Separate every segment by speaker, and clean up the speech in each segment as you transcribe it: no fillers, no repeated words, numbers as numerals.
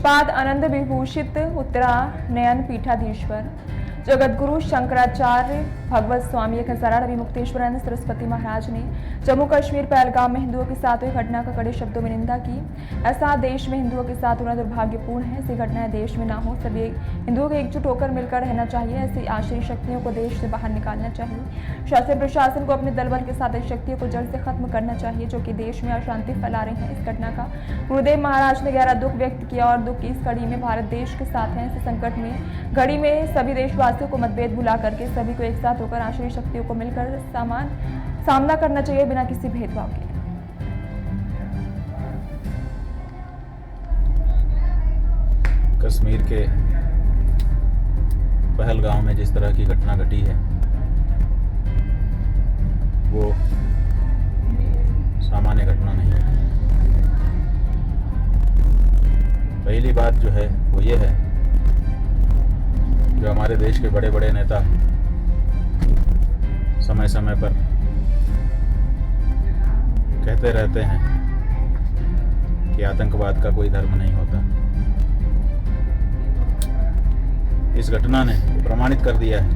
Speaker 1: पाद आनंद विभूषित उत्तरानयन पीठाधीश्वर जगतगुरु शंकराचार्य भगवत स्वामी एक हजारा विमुक्तेश्वरानंद सरस्वती महाराज ने जम्मू कश्मीर पहलगाम में हिंदुओं के साथ हुई घटना का कड़े शब्दों में निंदा की। ऐसा देश में हिंदुओं के साथ होना दुर्भाग्यपूर्ण है। ऐसी घटनाएं देश में ना हो। सभी हिंदुओं को एकजुट होकर मिलकर रहना चाहिए। ऐसी आश्रय शक्तियों को देश से बाहर निकालना चाहिए। शासन प्रशासन को अपने दल बल के साथ इस शक्तियों को जड़ से खत्म करना चाहिए जो कि देश में अशांति फैला रही है। इस घटना का गुरुदेव महाराज ने गहरा दुख व्यक्त किया और दुख की इस कड़ी में भारत देश के साथ है। इस संकट में घड़ी में सभी देशवासियों को मतभेद भुला करके सभी को एक साथ होकर आश्रय शक्तियों को मिलकर सामना करना चाहिए बिना किसी भेदभाव के।
Speaker 2: कश्मीर के पहलगाम में जिस तरह की घटना घटी है वो सामान्य घटना नहीं है। पहली बात जो है वो ये है, जो हमारे देश के बड़े बड़े नेता समय समय पर कहते रहते हैं कि आतंकवाद का कोई धर्म नहीं होता। इस घटना ने प्रमाणित कर दिया है।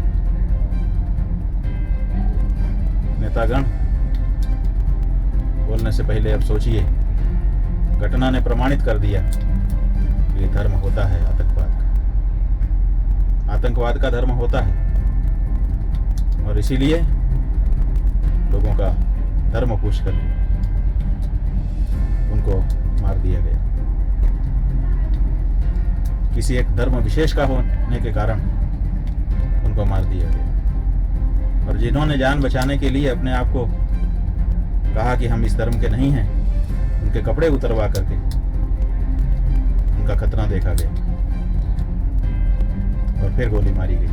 Speaker 2: नेतागण बोलने से पहले अब सोचिए, घटना ने प्रमाणित कर दिया कि धर्म होता है आतंकवाद का धर्म होता है, और इसीलिए लोगों का धर्म पूछ कर उनको मार दिया गया। किसी एक धर्म विशेष का होने के कारण उनको मार दिया गया। और जिन्होंने जान बचाने के लिए अपने आप को कहा कि हम इस धर्म के नहीं हैं, उनके कपड़े उतरवा करके उनका खतना देखा गया और फिर गोली मारी गई।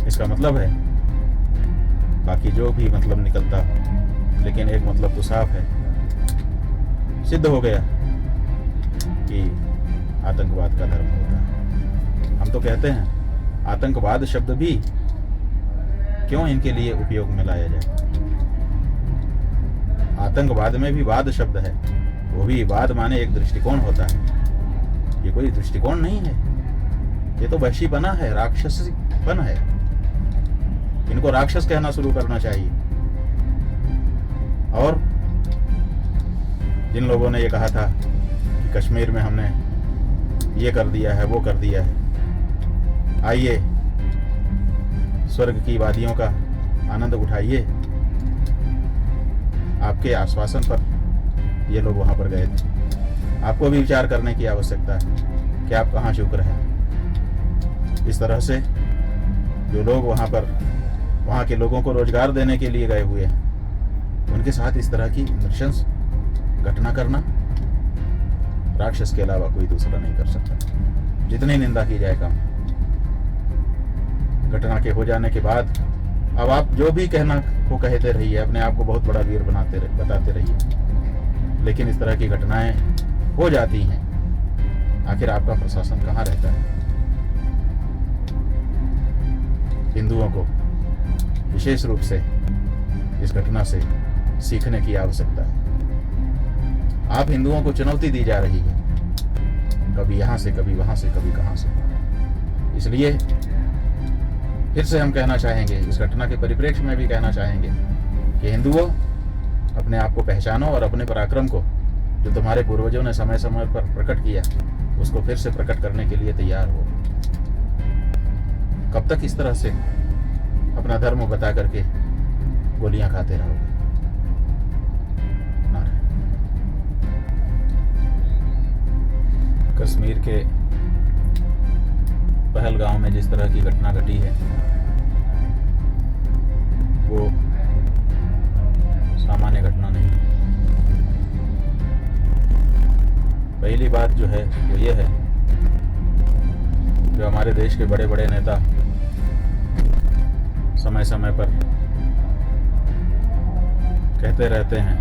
Speaker 2: इसका मतलब है, बाकी जो भी मतलब निकलता हो, लेकिन एक मतलब तो साफ है, सिद्ध हो गया कि आतंकवाद का धर्म होता है। हम तो कहते हैं आतंकवाद शब्द भी क्यों इनके लिए उपयोग में लाया जाए। आतंकवाद में भी वाद शब्द है, वो भी वाद माने एक दृष्टिकोण होता है। ये कोई दृष्टिकोण नहीं है, ये तो वहशीपना है, राक्षसीपन है। इनको राक्षस कहना शुरू करना चाहिए। और जिन लोगों ने ये कहा था कि कश्मीर में हमने ये कर दिया है, वो कर दिया है, आइए स्वर्ग की वादियों का आनंद उठाइए। आपके आश्वासन पर ये लोग वहां पर गए थे। आपको भी विचार करने की आवश्यकता है कि आप कहाँ शुक्र हैं। इस तरह से जो लोग वहां के लोगों को रोजगार देने के लिए गए हुए हैं, उनके साथ इस तरह की नृशंस घटना करना राक्षस के अलावा कोई दूसरा नहीं कर सकता। जितनी निंदा की जाए कम। घटना के हो जाने के बाद अब आप जो भी कहना वो कहते रहिए, अपने आप को बहुत बड़ा वीर बताते रहिए, लेकिन इस तरह की घटनाएं हो जाती हैं। आखिर आपका प्रशासन कहाँ रहता है? हिंदुओं को विशेष रूप से इस घटना से सीखने की आवश्यकता है। आप हिंदुओं को चुनौती दी जा रही है, कभी यहाँ से, कभी वहाँ से, कभी कहाँ से। इसलिए फिर से हम कहना चाहेंगे, इस घटना के परिप्रेक्ष्य में भी कहना चाहेंगे कि हिंदुओं, अपने आप को पहचानो और अपने पराक्रम को, जो तुम्हारे पूर्वजों ने समय समय पर प्रकट किया, उसको फिर से प्रकट करने के लिए तैयार हो। कब तक इस तरह से अपना धर्म बता करके गोलियां खाते रहोगे? कश्मीर के पहलगाम में जिस तरह की घटना घटी है वो सामान्य घटना नहीं है। पहली बात जो है वो ये है, जो हमारे देश के बड़े बड़े नेता समय समय पर कहते रहते हैं